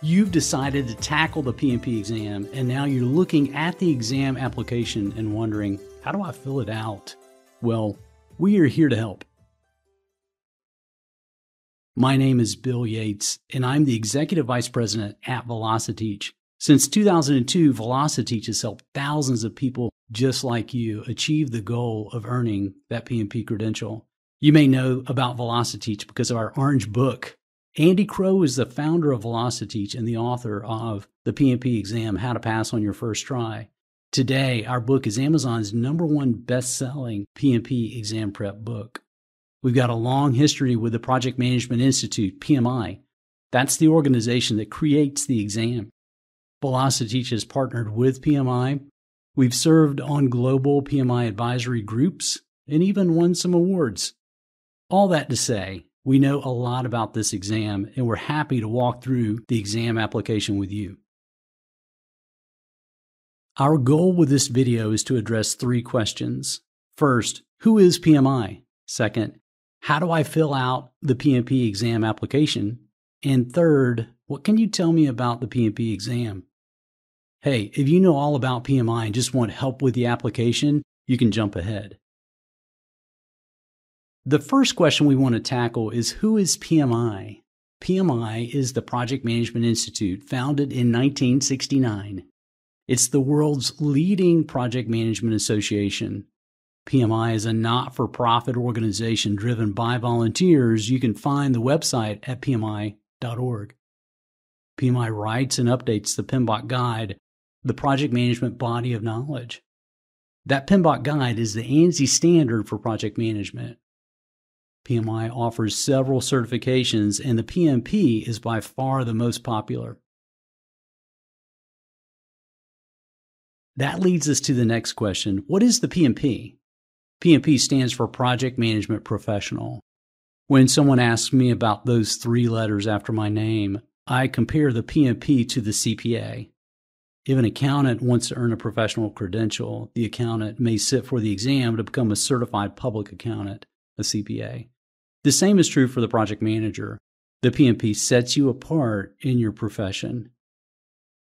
You've decided to tackle the PMP exam, and now you're looking at the exam application and wondering, how do I fill it out? Well, we are here to help. My name is Bill Yates, and I'm the Executive Vice President at Velociteach. Since 2002, Velociteach has helped thousands of people just like you achieve the goal of earning that PMP credential. You may know about Velociteach because of our orange book. Andy Crow is the founder of Velociteach and the author of the PMP exam, How to Pass on Your First Try. Today, our book is Amazon's #1 best-selling PMP exam prep book. We've got a long history with the Project Management Institute, PMI. That's the organization that creates the exam. Velociteach has partnered with PMI. We've served on global PMI advisory groups and even won some awards. All that to say, we know a lot about this exam, and we're happy to walk through the exam application with you. Our goal with this video is to address 3 questions. First, who is PMI? Second, how do I fill out the PMP exam application? And third, what can you tell me about the PMP exam? Hey, if you know all about PMI and just want help with the application, you can jump ahead. The first question we want to tackle is, who is PMI? PMI is the Project Management Institute, founded in 1969. It's the world's leading project management association. PMI is a not-for-profit organization driven by volunteers. You can find the website at pmi.org. PMI writes and updates the PMBOK Guide, the project management body of knowledge. That PMBOK Guide is the ANSI standard for project management. PMI offers several certifications, and the PMP is by far the most popular. That leads us to the next question. What is the PMP? PMP stands for Project Management Professional. When someone asks me about those 3 letters after my name, I compare the PMP to the CPA. If an accountant wants to earn a professional credential, the accountant may sit for the exam to become a certified public accountant, a CPA. The same is true for the project manager. The PMP sets you apart in your profession.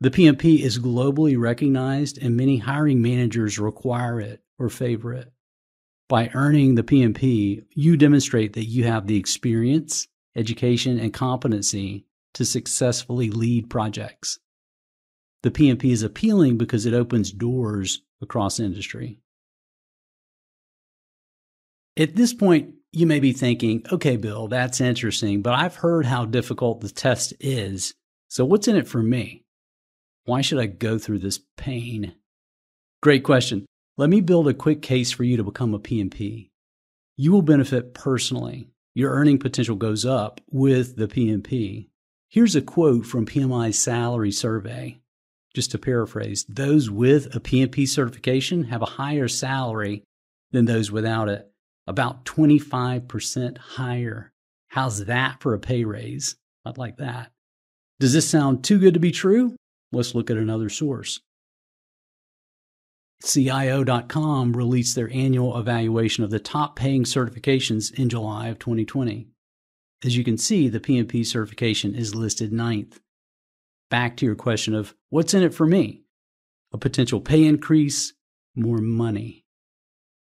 The PMP is globally recognized, and many hiring managers require it or favor it. By earning the PMP, you demonstrate that you have the experience, education, and competency to successfully lead projects. The PMP is appealing because it opens doors across industry. At this point, you may be thinking, okay, Bill, that's interesting, but I've heard how difficult the test is. So what's in it for me? Why should I go through this pain? Great question. Let me build a quick case for you to become a PMP. You will benefit personally. Your earning potential goes up with the PMP. Here's a quote from PMI's salary survey. Just to paraphrase, those with a PMP certification have a higher salary than those without it. About 25% higher. How's that for a pay raise? I'd like that. Does this sound too good to be true? Let's look at another source. CIO.com released their annual evaluation of the top paying certifications in July of 2020. As you can see, the PMP certification is listed 9th. Back to your question of what's in it for me? A potential pay increase, more money.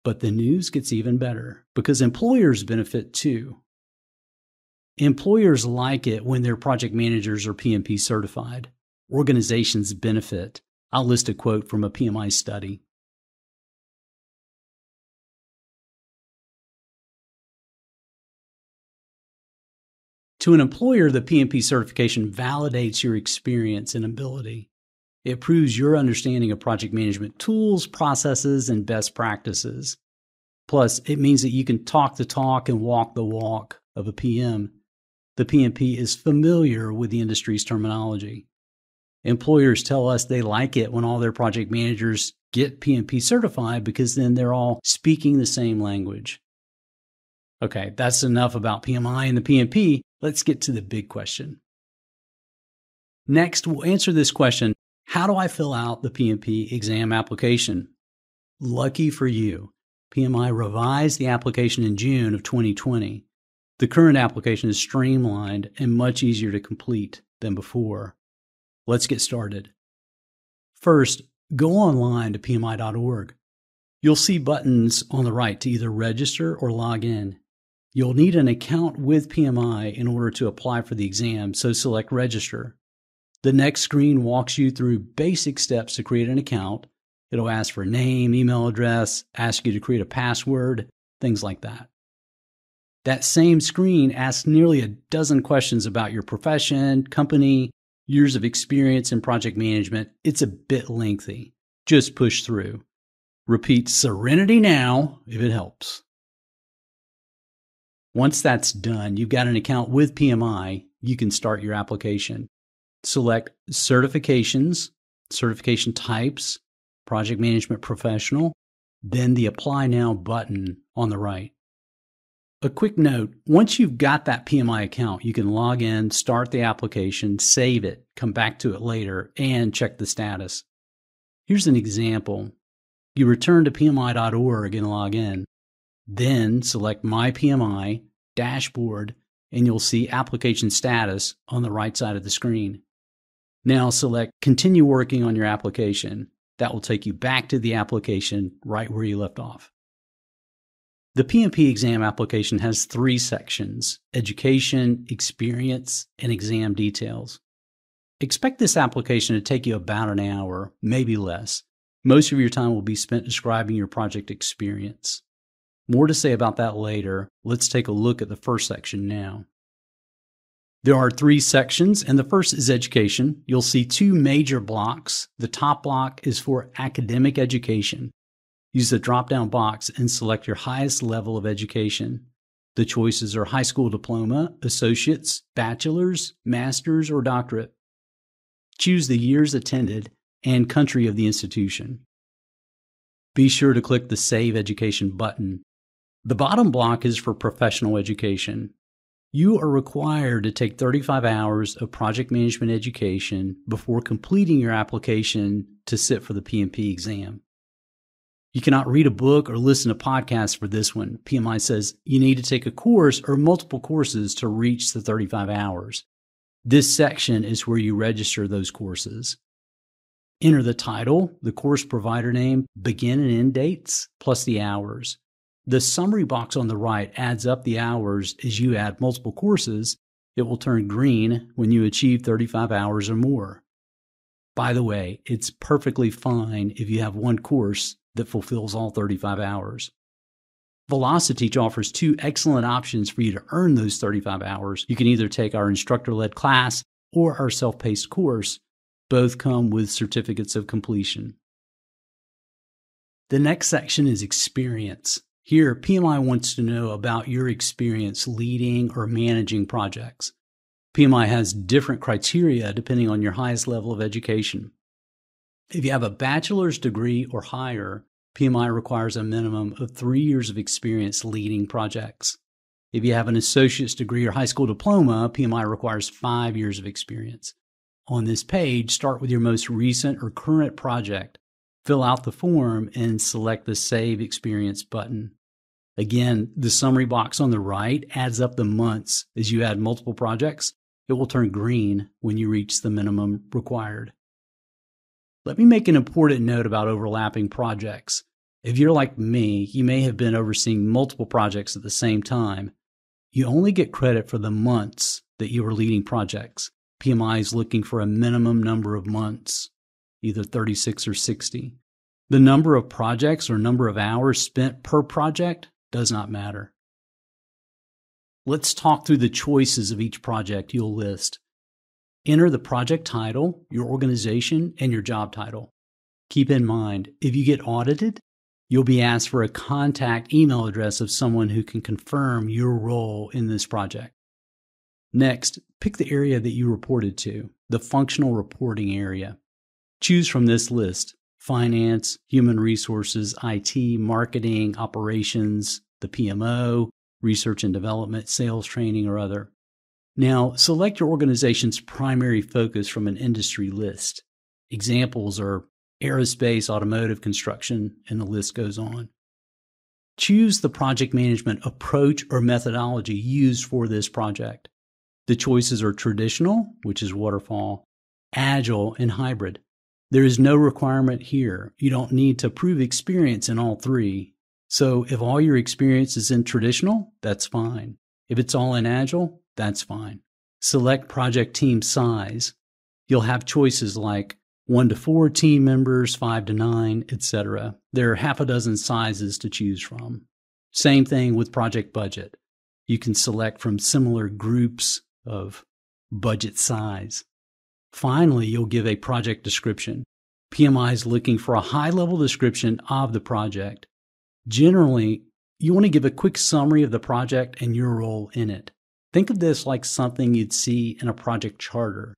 But the news gets even better because employers benefit too. Employers like it when their project managers are PMP certified. Organizations benefit. I'll list a quote from a PMI study. To an employer, the PMP certification validates your experience and ability. It proves your understanding of project management tools, processes, and best practices. Plus, it means that you can talk the talk and walk the walk of a PM. The PMP is familiar with the industry's terminology. Employers tell us they like it when all their project managers get PMP certified because then they're all speaking the same language. Okay, that's enough about PMI and the PMP. Let's get to the big question. Next, we'll answer this question: how do I fill out the PMP exam application? Lucky for you, PMI revised the application in June of 2020. The current application is streamlined and much easier to complete than before. Let's get started. First, go online to PMI.org. You'll see buttons on the right to either register or log in. You'll need an account with PMI in order to apply for the exam, so select Register. The next screen walks you through basic steps to create an account. It'll ask for name, email address, ask you to create a password, things like that. That same screen asks nearly a dozen questions about your profession, company, years of experience in project management. It's a bit lengthy. Just push through. Repeat Serenity now if it helps. Once that's done, you've got an account with PMI, you can start your application. Select Certifications, Certification Types, Project Management Professional, then the Apply Now button on the right. A quick note, once you've got that PMI account, you can log in, start the application, save it, come back to it later, and check the status. Here's an example. You return to PMI.org and log in. Then select My PMI, Dashboard, and you'll see Application Status on the right side of the screen. Now select Continue Working on your application. That will take you back to the application right where you left off. The PMP exam application has 3 sections: education, experience, and exam details. Expect this application to take you about an hour, maybe less. Most of your time will be spent describing your project experience. More to say about that later. Let's take a look at the first section now. There are 3 sections, and the first is education. You'll see 2 major blocks. The top block is for academic education. Use the drop-down box and select your highest level of education. The choices are high school diploma, associate's, bachelor's, master's, or doctorate. Choose the years attended and country of the institution. Be sure to click the Save Education button. The bottom block is for professional education. You are required to take 35 hours of project management education before completing your application to sit for the PMP exam. You cannot read a book or listen to podcasts for this one. PMI says you need to take a course or multiple courses to reach the 35 hours. This section is where you register those courses. Enter the title, the course provider name, begin and end dates, plus the hours. The summary box on the right adds up the hours as you add multiple courses. It will turn green when you achieve 35 hours or more. By the way, it's perfectly fine if you have one course that fulfills all 35 hours. Velociteach offers 2 excellent options for you to earn those 35 hours. You can either take our instructor-led class or our self-paced course. Both come with certificates of completion. The next section is experience. Here, PMI wants to know about your experience leading or managing projects. PMI has different criteria depending on your highest level of education. If you have a bachelor's degree or higher, PMI requires a minimum of 3 years of experience leading projects. If you have an associate's degree or high school diploma, PMI requires 5 years of experience. On this page, start with your most recent or current project. Fill out the form and select the Save Experience button. Again, the summary box on the right adds up the months. As you add multiple projects, it will turn green when you reach the minimum required. Let me make an important note about overlapping projects. If you're like me, you may have been overseeing multiple projects at the same time. You only get credit for the months that you are leading projects. PMI is looking for a minimum number of months, either 36 or 60. The number of projects or number of hours spent per project does not matter. Let's talk through the choices of each project you'll list. Enter the project title, your organization, and your job title. Keep in mind, if you get audited, you'll be asked for a contact email address of someone who can confirm your role in this project. Next, pick the area that you reported to, the functional reporting area. Choose from this list: finance, human resources, IT, marketing, operations, the PMO, research and development, sales training, or other. Now, select your organization's primary focus from an industry list. Examples are aerospace, automotive, construction, and the list goes on. Choose the project management approach or methodology used for this project. The choices are traditional, which is waterfall, agile, and hybrid. There is no requirement here. You don't need to prove experience in all three. So if all your experience is in traditional, that's fine. If it's all in agile, that's fine. Select project team size. You'll have choices like 1 to 4 team members, 5 to 9, etc. There are half a dozen sizes to choose from. Same thing with project budget. You can select from similar groups of budget size. Finally, you'll give a project description. PMI is looking for a high-level description of the project. Generally, you want to give a quick summary of the project and your role in it. Think of this like something you'd see in a project charter.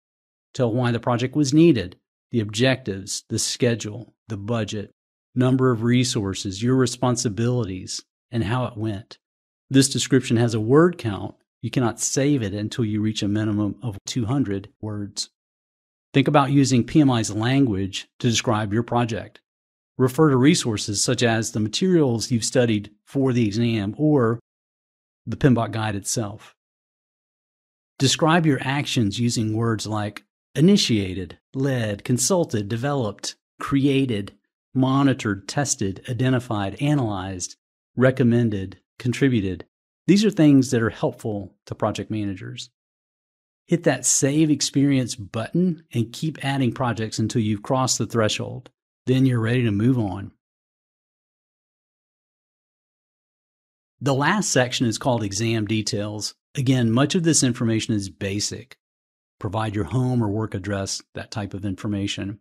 Tell why the project was needed, the objectives, the schedule, the budget, number of resources, your responsibilities, and how it went. This description has a word count. You cannot save it until you reach a minimum of 200 words. Think about using PMI's language to describe your project. Refer to resources such as the materials you've studied for the exam or the PMBOK guide itself. Describe your actions using words like initiated, led, consulted, developed, created, monitored, tested, identified, analyzed, recommended, contributed. These are things that are helpful to project managers. Hit that Save Experience button and keep adding projects until you've crossed the threshold. Then you're ready to move on. The last section is called Exam Details. Again, much of this information is basic. Provide your home or work address, that type of information.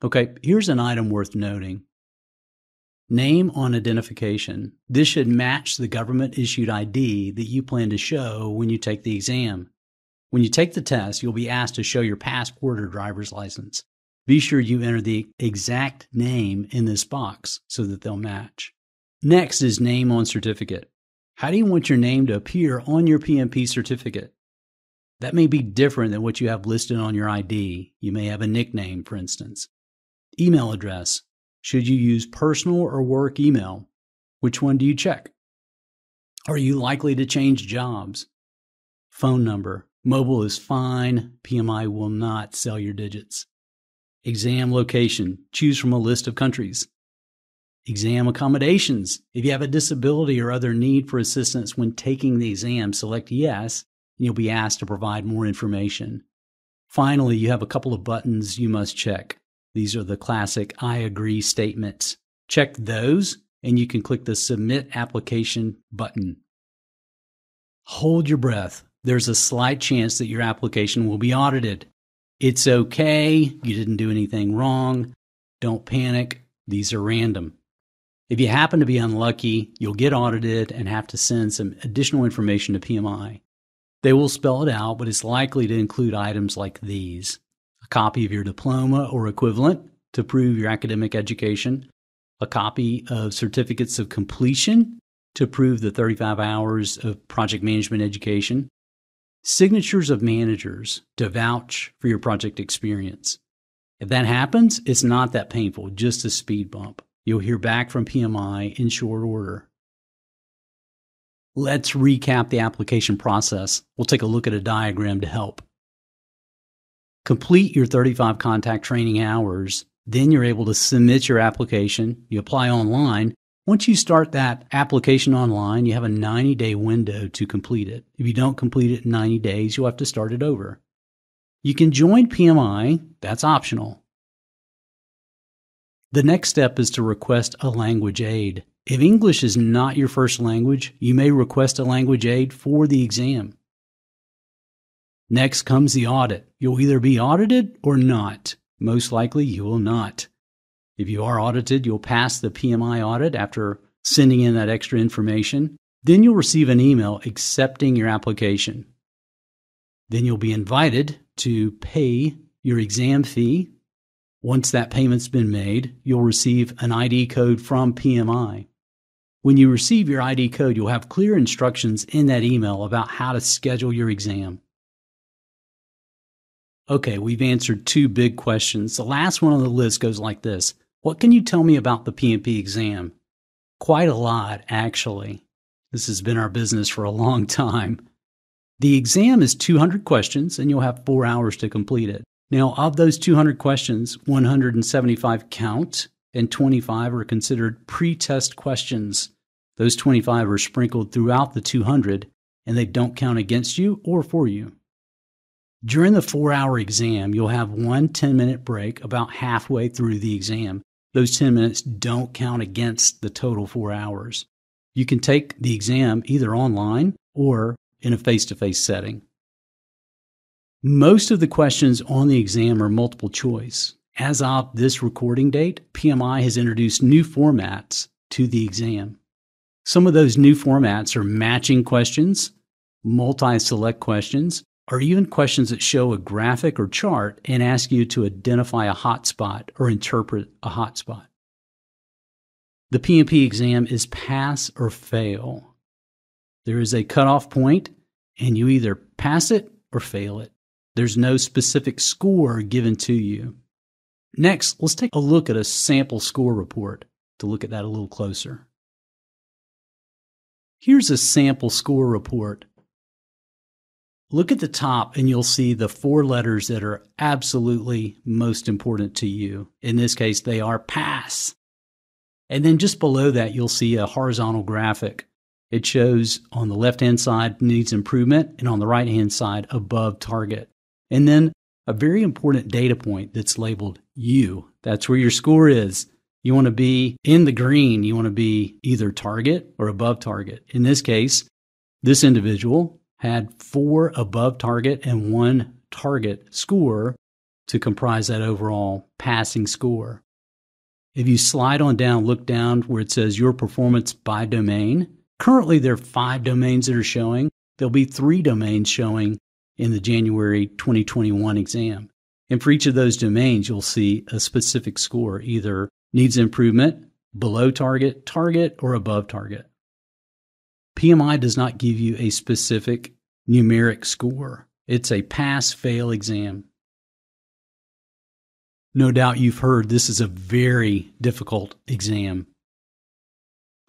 Okay, here's an item worth noting. Name on identification. This should match the government-issued ID that you plan to show when you take the exam. When you take the test, you'll be asked to show your passport or driver's license. Be sure you enter the exact name in this box so that they'll match. Next is name on certificate. How do you want your name to appear on your PMP certificate? That may be different than what you have listed on your ID. You may have a nickname, for instance. Email address. Should you use personal or work email? Which one do you check? Are you likely to change jobs? Phone number. Mobile is fine. PMI will not sell your digits. Exam location. Choose from a list of countries. Exam accommodations. If you have a disability or other need for assistance when taking the exam, select yes, and you'll be asked to provide more information. Finally, you have a couple of buttons you must check. These are the classic I agree statements. Check those, and you can click the Submit Application button. Hold your breath. There's a slight chance that your application will be audited. It's okay. You didn't do anything wrong. Don't panic. These are random. If you happen to be unlucky, you'll get audited and have to send some additional information to PMI. They will spell it out, but it's likely to include items like these: a copy of your diploma or equivalent to prove your academic education, a copy of certificates of completion to prove the 35 hours of project management education, signatures of managers to vouch for your project experience. If that happens, it's not that painful, just a speed bump. You'll hear back from PMI in short order. Let's recap the application process. We'll take a look at a diagram to help. Complete your 35 contact training hours. Then you're able to submit your application. You apply online. Once you start that application online, you have a 90-day window to complete it. If you don't complete it in 90 days, you'll have to start it over. You can join PMI. That's optional. The next step is to request a language aid. If English is not your first language, you may request a language aid for the exam. Next comes the audit. You'll either be audited or not. Most likely, you will not. If you are audited, you'll pass the PMI audit after sending in that extra information. Then you'll receive an email accepting your application. Then you'll be invited to pay your exam fee. Once that payment's been made, you'll receive an ID code from PMI. When you receive your ID code, you'll have clear instructions in that email about how to schedule your exam. Okay, we've answered two big questions. The last one on the list goes like this. What can you tell me about the PMP exam? Quite a lot, actually. This has been our business for a long time. The exam is 200 questions, and you'll have 4 hours to complete it. Now, of those 200 questions, 175 count and 25 are considered pre-test questions. Those 25 are sprinkled throughout the 200, and they don't count against you or for you. During the 4-hour exam, you'll have one 10-minute break about halfway through the exam. Those 10 minutes don't count against the total 4 hours. You can take the exam either online or in a face-to-face setting. Most of the questions on the exam are multiple choice. As of this recording date, PMI has introduced new formats to the exam. Some of those new formats are matching questions, multi-select questions, or even questions that show a graphic or chart and ask you to identify a hotspot or interpret a hotspot. The PMP exam is pass or fail. There is a cutoff point, and you either pass it or fail it. There's no specific score given to you. Next, let's take a look at a sample score report to look at that a little closer. Here's a sample score report. Look at the top and you'll see the 4 letters that are absolutely most important to you. In this case, they are pass. And then just below that, you'll see a horizontal graphic. It shows on the left-hand side needs improvement and on the right-hand side above target. And then a very important data point that's labeled U. That's where your score is. You want to be in the green. You want to be either target or above target. In this case, this individual had 4 above target and 1 target score to comprise that overall passing score. If you slide on down, look down where it says your performance by domain. Currently, there are 5 domains that are showing. There'll be 3 domains showing in the January 2021 exam. And for each of those domains, you'll see a specific score, either needs improvement, below target, target, or above target. PMI does not give you a specific numeric score. It's a pass-fail exam. No doubt you've heard this is a very difficult exam.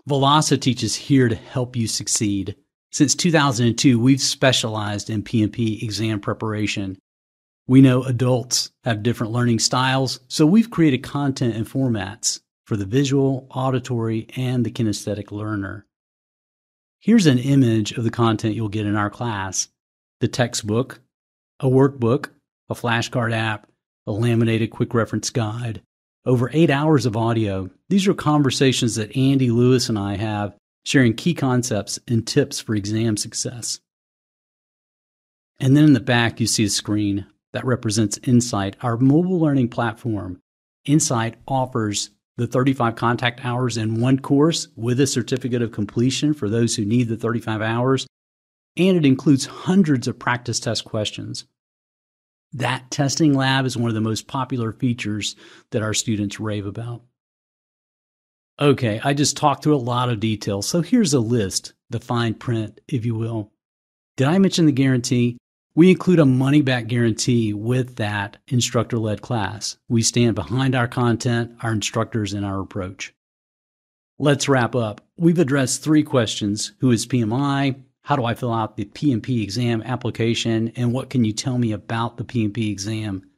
Velociteach is here to help you succeed. Since 2002, we've specialized in PMP exam preparation. We know adults have different learning styles, so we've created content and formats for the visual, auditory, and the kinesthetic learner. Here's an image of the content you'll get in our class: the textbook, a workbook, a flashcard app, a laminated quick reference guide, over 8 hours of audio. These are conversations that Andy Lewis and I have, sharing key concepts and tips for exam success. And then in the back, you see a screen that represents Insight, our mobile learning platform. Insight offers the 35 contact hours in one course with a certificate of completion for those who need the 35 hours, and it includes hundreds of practice test questions. That testing lab is one of the most popular features that our students rave about. Okay, I just talked through a lot of details, so here's a list, the fine print, if you will. Did I mention the guarantee? We include a money-back guarantee with that instructor-led class. We stand behind our content, our instructors, and our approach. Let's wrap up. We've addressed 3 questions. Who is PMI? How do I fill out the PMP exam application? And what can you tell me about the PMP exam?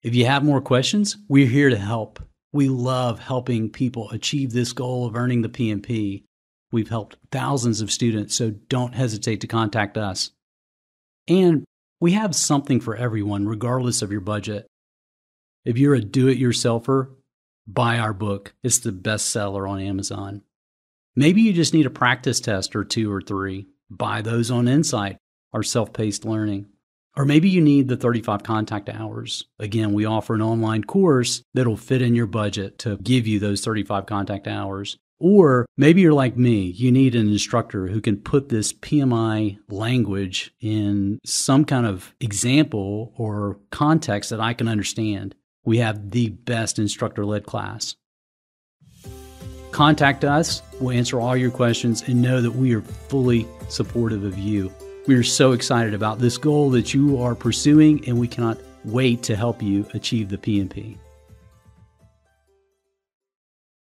If you have more questions, we're here to help. We love helping people achieve this goal of earning the PMP. We've helped thousands of students, so don't hesitate to contact us. And we have something for everyone, regardless of your budget. If you're a do-it-yourselfer, buy our book. It's the bestseller on Amazon. Maybe you just need a practice test or 2 or 3. Buy those on Insight, our self-paced learning. Or maybe you need the 35 contact hours. Again, we offer an online course that'll fit in your budget to give you those 35 contact hours. Or maybe you're like me, you need an instructor who can put this PMI language in some kind of example or context that I can understand. We have the best instructor-led class. Contact us, we'll answer all your questions, and know that we are fully supportive of you. We are so excited about this goal that you are pursuing, and we cannot wait to help you achieve the PMP.